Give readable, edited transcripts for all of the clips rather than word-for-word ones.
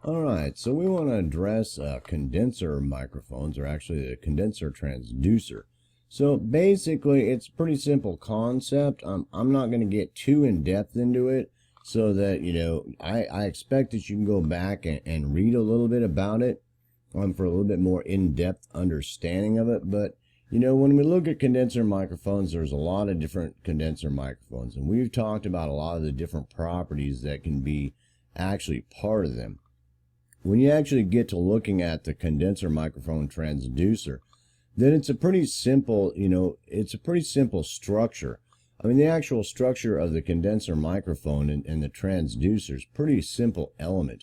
Alright, so we want to address condenser microphones, or actually the condenser transducer. So basically, it's a pretty simple concept. I'm not going to get too in-depth into it, so that, I expect that you can go back and read a little bit about it for a little bit more in-depth understanding of it. But, when we look at condenser microphones, there's a lot of different condenser microphones, and we've talked about a lot of the different properties that can be actually part of them. When you actually get to looking at the condenser microphone transducer, then it's a pretty simple, it's a pretty simple structure. I mean, the actual structure of the condenser microphone and the transducer is pretty simple element.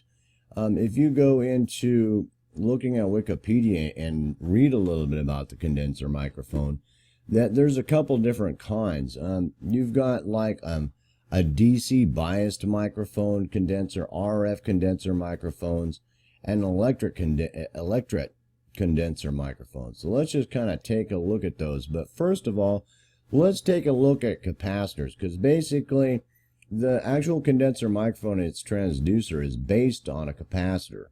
If you go into looking at Wikipedia and read a little bit about the condenser microphone, that there's a couple different kinds. You've got like a DC biased microphone condenser, RF condenser microphones, and electric condenser microphones. So let's just kind of take a look at those. But first of all, let's take a look at capacitors, because basically the actual condenser microphone and its transducer is based on a capacitor.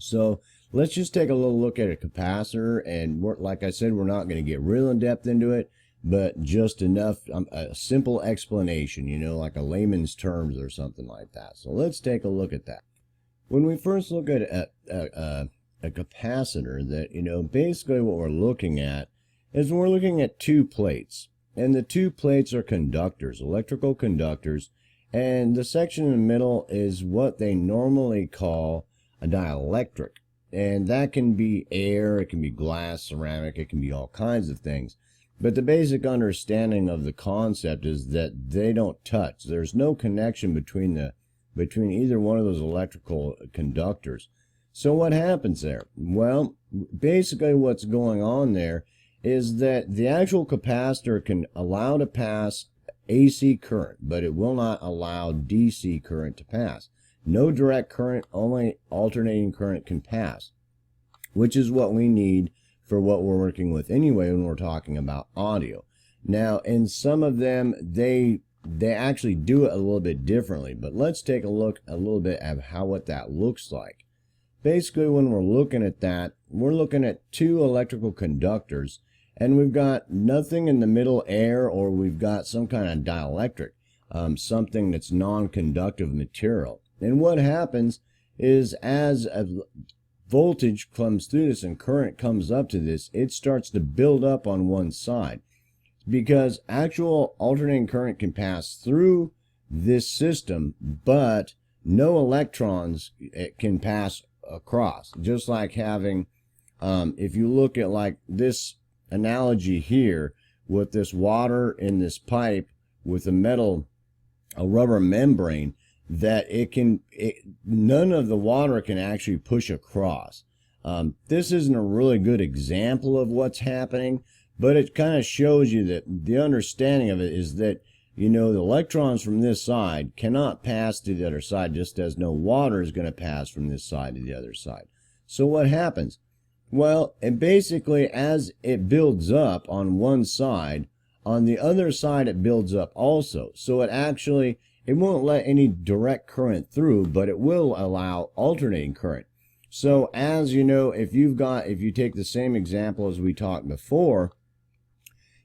So let's just take a little look at a capacitor, and like I said, we're not going to get real in depth into it, but just enough, a simple explanation, like a layman's terms or something like that. So let's take a look at that. When we first look at a capacitor, that, basically what we're looking at is we're looking at two plates. And the two plates are conductors, electrical conductors. And the section in the middle is what they normally call a dielectric. And that can be air, it can be glass, ceramic, it can be all kinds of things. But the basic understanding of the concept is that they don't touch. There's no connection between either one of those electrical conductors. So what happens there? Well, basically what's going on there is that the actual capacitor can allow to pass AC current, but it will not allow DC current to pass. No direct current, only alternating current can pass, which is what we need for what we're working with anyway when we're talking about audio. Now, in some of them, they actually do it a little bit differently, but let's take a look a little bit at what that looks like. Basically, when we're looking at that, we're looking at two electrical conductors, and we've got nothing in the middle, air, or we've got some kind of dielectric, something that's non-conductive material. And what happens is as a voltage comes through this and current comes up to this, it starts to build up on one side, because actual alternating current can pass through this system, but no electrons can pass across. Just like having, if you look at like this analogy here with this water in this pipe with a rubber membrane, that none of the water can actually push across. This isn't a really good example of what's happening, but it kind of shows you that the understanding of it is that, the electrons from this side cannot pass to the other side, just as no water is going to pass from this side to the other side. So what happens? Well, and basically as it builds up on one side, on the other side it builds up also. So it won't let any direct current through, but it will allow alternating current. So as you know, if you take the same example as we talked before,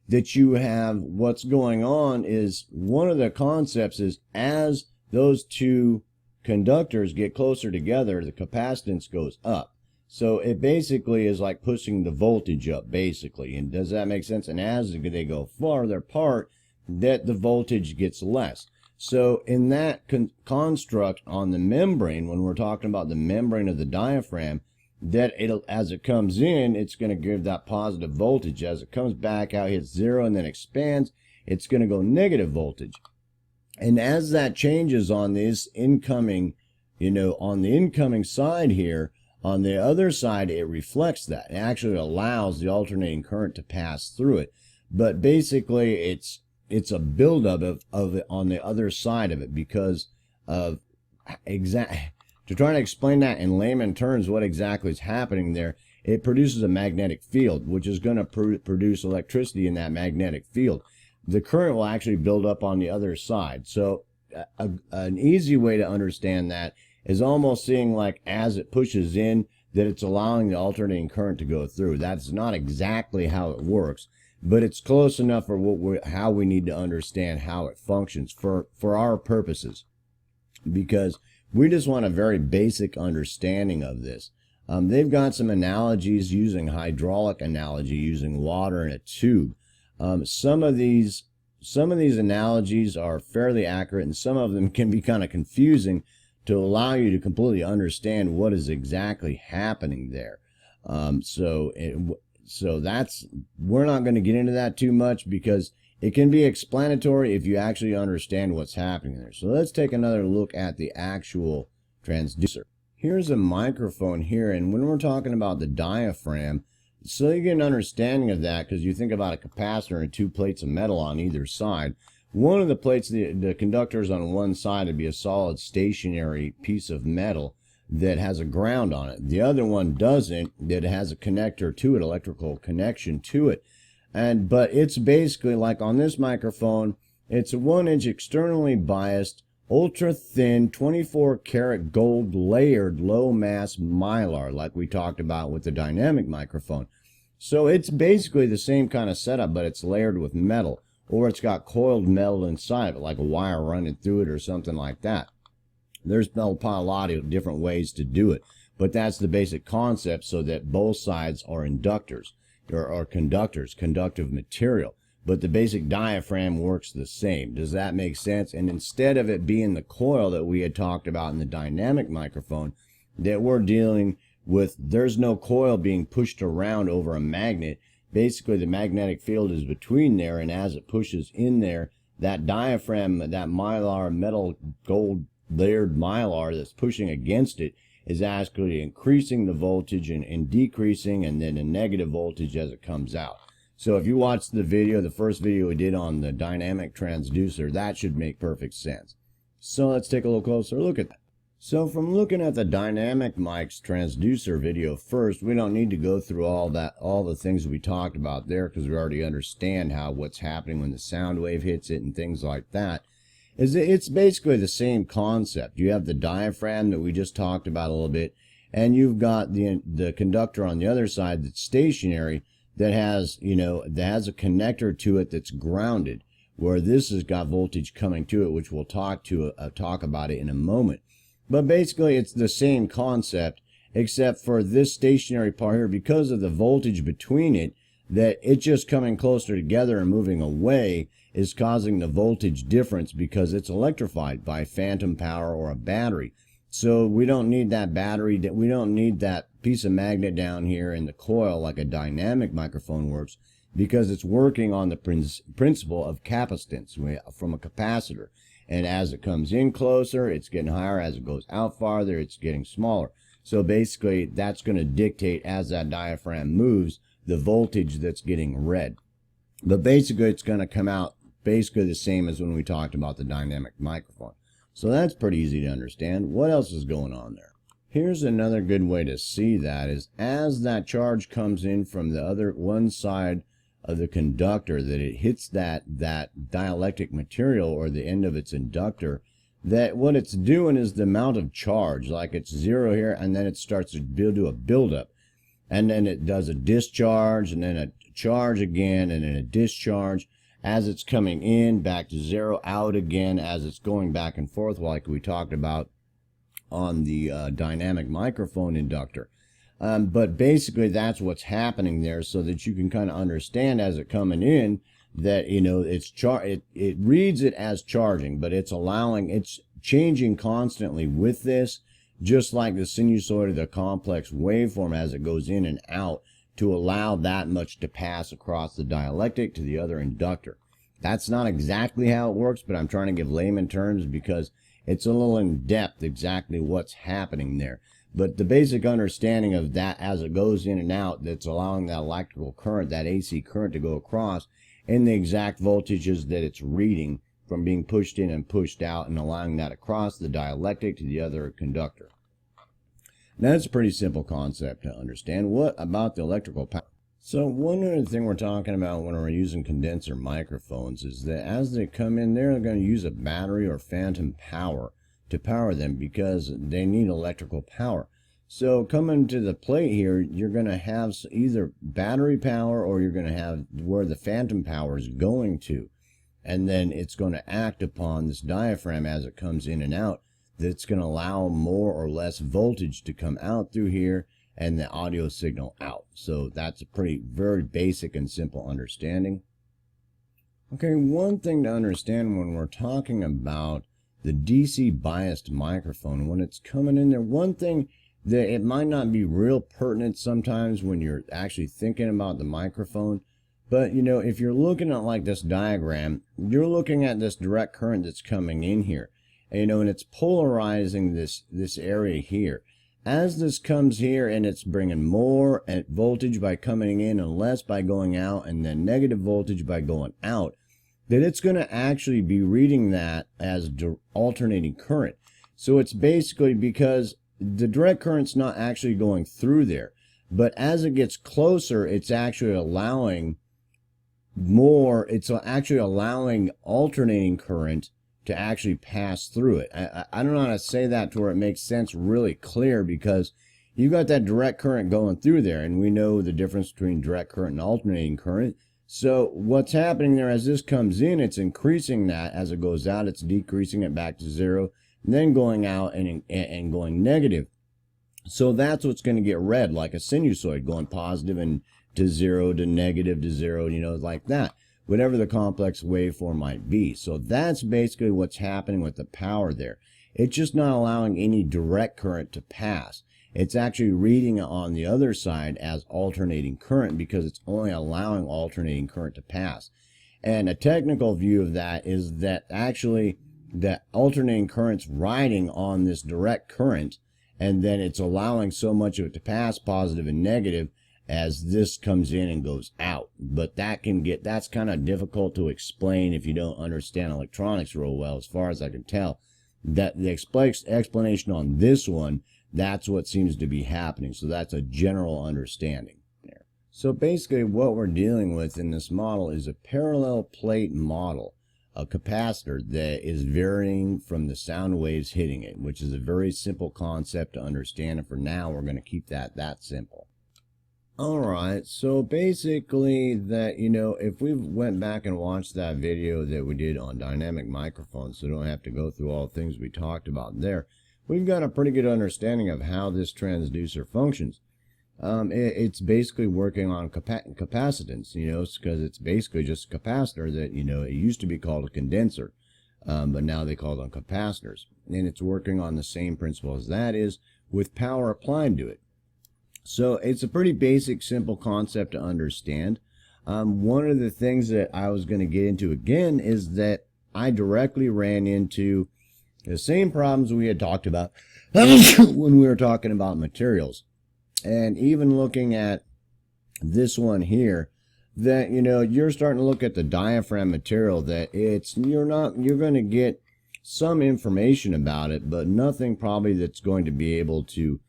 that you have what's going on is one of the concepts is as those two conductors get closer together, the capacitance goes up. So it basically is like pushing the voltage up, basically. And does that make sense? And as they go farther apart, that the voltage gets less. So in that construct on the membrane, when we're talking about the membrane of the diaphragm, that as it comes in, it's going to give that positive voltage. As it comes back out, hits zero, and then expands, it's going to go negative voltage. And as that changes on this incoming, on the incoming side here, on the other side, it reflects that. It actually allows the alternating current to pass through it. But basically, it's a buildup of it on the other side of it, because of to try to explain that in layman terms, what exactly is happening there, it produces a magnetic field, which is going to produce electricity in that magnetic field. The current will actually build up on the other side. So an easy way to understand that is almost seeing like as it pushes in that it's allowing the alternating current to go through. That's not exactly how it works, but it's close enough for how we need to understand how it functions for our purposes, because we just want a very basic understanding of this. They've got some analogies using hydraulic analogy, using water in a tube. Some of these analogies are fairly accurate, and some of them can be kind of confusing to allow you to completely understand what is exactly happening there. So we're not going to get into that too much because it can be explanatory if you actually understand what's happening there. So let's take another look at the actual transducer. Here's a microphone here, and when we're talking about the diaphragm, so you get an understanding of that, because you think about a capacitor and two plates of metal on either side. One of the plates, the conductors on one side, would be a solid stationary piece of metal that has a ground on it. The other one doesn't, that has a connector to it, electrical connection to it. But it's basically like on this microphone, it's a 1-inch externally biased, ultra thin, 24 karat gold layered low mass mylar, like we talked about with the dynamic microphone. So it's basically the same kind of setup, but it's layered with metal, or it's got coiled metal inside of it, like a wire running through it or something like that. There's a lot of different ways to do it, but that's the basic concept, so that both sides are inductors or conductors, conductive material. But the basic diaphragm works the same. Does that make sense? And instead of it being the coil that we had talked about in the dynamic microphone, that we're dealing with, there's no coil being pushed around over a magnet. Basically, the magnetic field is between there, and as it pushes in there, that diaphragm, that mylar, metal gold layered mylar that's pushing against it, is actually increasing the voltage and decreasing, and then a negative voltage as it comes out. So if you watch the video, the first video we did on the dynamic transducer, that should make perfect sense. So let's take a little closer look at that. So from looking at the dynamic mic's transducer video first, we don't need to go through all the things we talked about there, because we already understand what's happening when the sound wave hits it and things like that. It's basically the same concept. You have the diaphragm that we just talked about a little bit, and you've got the conductor on the other side that's stationary, that has a connector to it that's grounded, where this has got voltage coming to it, which we'll talk about it in a moment. But basically it's the same concept, except for this stationary part here, because of the voltage between it, that it just coming closer together and moving away is causing the voltage difference, because it's electrified by phantom power or a battery. So we don't need that battery, we don't need that piece of magnet down here in the coil like a dynamic microphone works, because it's working on the principle of capacitance from a capacitor. And as it comes in closer, it's getting higher. As it goes out farther, it's getting smaller. So basically, that's going to dictate, as that diaphragm moves, the voltage that's getting read. But basically, it's going to come out basically the same as when we talked about the dynamic microphone. So that's pretty easy to understand. What else is going on there? Here's another good way to see that, is as that charge comes in from the one side of the conductor, that it hits that dielectric material or the end of its inductor, that what it's doing is the amount of charge, like it's 0 here, and then it starts to do a buildup, and then it does a discharge, and then a charge again, and then a discharge as it's coming in, back to 0, out again as it's going back and forth, like we talked about on the dynamic microphone inductor. But basically that's what's happening there, so that you can kind of understand as it coming in that it reads it as charging, but it's changing constantly with this, just like the sinusoid of the complex waveform as it goes in and out, to allow that much to pass across the dielectric to the other inductor. That's not exactly how it works, but I'm trying to give layman terms because it's a little in depth exactly what's happening there. But the basic understanding of that as it goes in and out, that's allowing that electrical current, that AC current, to go across, and the exact voltages that it's reading from being pushed in and pushed out, and allowing that across the dielectric to the other conductor. Now, that's a pretty simple concept to understand. What about the electrical power? So one other thing we're talking about when we're using condenser microphones is that as they come in, they're going to use a battery or phantom power to power them because they need electrical power. So coming to the plate here, you're going to have either battery power or you're going to have where the phantom power is going to. And then it's going to act upon this diaphragm as it comes in and out. That's going to allow more or less voltage to come out through here and the audio signal out. So that's a very basic and simple understanding. Okay, one thing to understand when we're talking about the DC biased microphone, when it's coming in there, one thing that it might not be real pertinent sometimes when you're actually thinking about the microphone, but if you're looking at like this diagram, you're looking at this direct current that's coming in here, and it's polarizing this area here. As this comes here and it's bringing more voltage by coming in and less by going out, and then negative voltage by going out, that it's going to actually be reading that as alternating current. So it's basically because the direct current's not actually going through there, but as it gets closer, it's actually allowing more, it's actually allowing alternating current to actually pass through it. I don't know how to say that to where it makes sense really clear, because you've got that direct current going through there, and we know the difference between direct current and alternating current. So what's happening there, as this comes in, it's increasing that. As it goes out, it's decreasing it back to zero, and then going out and going negative. So that's what's going to get read, like a sinusoid, going positive and to zero to negative to zero, like that, whatever the complex waveform might be. So that's basically what's happening with the power there. It's just not allowing any direct current to pass. It's actually reading it on the other side as alternating current, because it's only allowing alternating current to pass. And a technical view of that is that actually that alternating current's riding on this direct current, and then it's allowing so much of it to pass, positive and negative, as this comes in and goes out. But that's kind of difficult to explain if you don't understand electronics real well, as far as I can tell. That the explanation on this one, that's what seems to be happening. So that's a general understanding there. So basically what we're dealing with in this model is a parallel plate model, a capacitor that is varying from the sound waves hitting it, which is a very simple concept to understand, and for now we're going to keep that simple. Alright, so basically that, if we went back and watched that video that we did on dynamic microphones, so don't have to go through all the things we talked about there, we've got a pretty good understanding of how this transducer functions. It's basically working on capacitance, because it's basically just a capacitor that, it used to be called a condenser, but now they call them capacitors. And it's working on the same principle as that is, with power applied to it. So it's a pretty basic, simple concept to understand. One of the things that I was going to get into again is that I directly ran into the same problems we had talked about when we were talking about materials. And even looking at this one here, that, you're starting to look at the diaphragm material, that you're going to get some information about it, but nothing probably that's going to be able to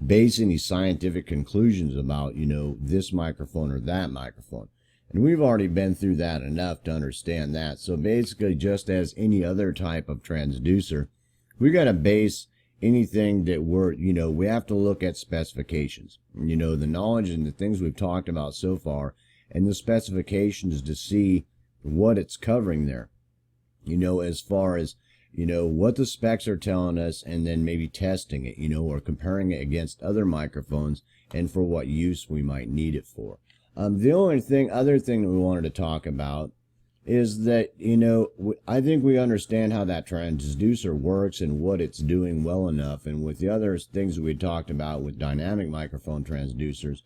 base any scientific conclusions about, this microphone or that microphone. And we've already been through that enough to understand that. So basically, just as any other type of transducer, we got to base anything that we have to look at specifications. The knowledge and the things we've talked about so far, and the specifications to see what it's covering there. As far as what the specs are telling us, and then maybe testing it, or comparing it against other microphones and for what use we might need it for. The only other thing that we wanted to talk about is that, I think we understand how that transducer works and what it's doing well enough. And with the other things that we talked about with dynamic microphone transducers,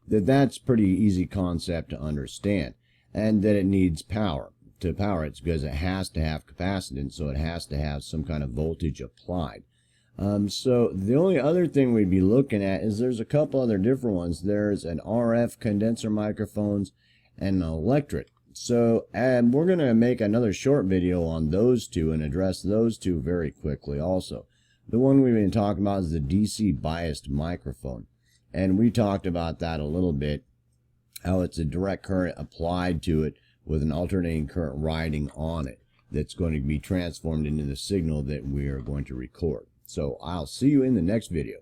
that's pretty easy concept to understand, and that it needs power to power it, because it has to have capacitance, so it has to have some kind of voltage applied. So the only other thing we'd be looking at is there's a couple other different ones. There's an RF condenser microphones and an electric. So we're going to make another short video on those two and address those two very quickly also. The one we've been talking about is the DC biased microphone, and we talked about that a little bit, how it's a direct current applied to it with an alternating current riding on it. that's going to be transformed into the signal that we are going to record. So I'll see you in the next video.